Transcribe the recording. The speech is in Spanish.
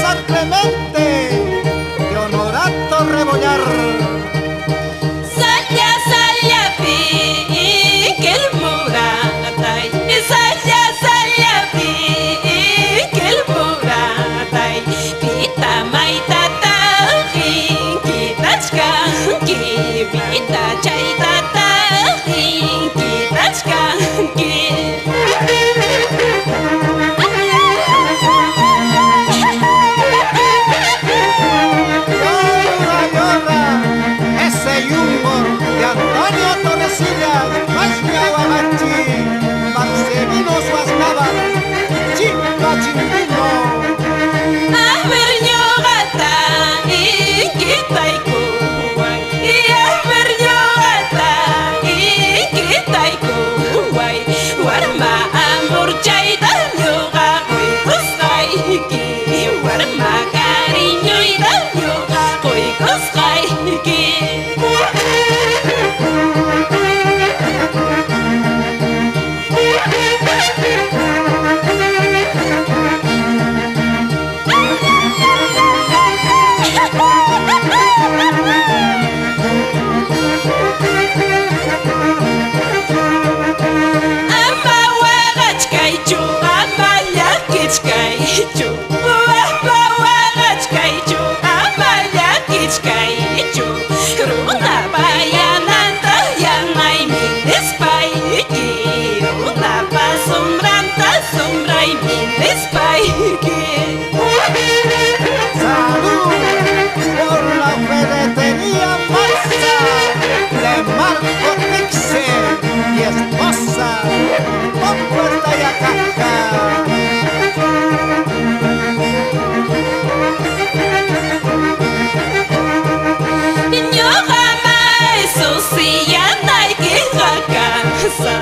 María Clemente de Honorato Rebollar. Salya, salya, pikil muratay. Salya, salya, pikil muratay. Pita may tatahin, kitachkanki. Pita chay tatahin, kitachkanki. Ese humor de Antonio Torresillas, Mascahuamachi, Marcelino Suaznavar, Chica Chimbino. Amernyogata, ikitaikuway. Amernyogata, ikitaikuway. Warma amor chayta ñuqakuy kusqayki. Warma cariñoyta ñuqakuy kusqayki. Ama waqachkaychu, ama llakichkaychu. Ama waqachkaychu, ama llakichkaychu. Runa payananta yanaymi nispayki. Runapa sombranta sombraymi nispayki. Salud por la ferretería Marza de Marco Tixe y esposa, con puerta y acaja. Ñuqamay susiyanayki qaqasa.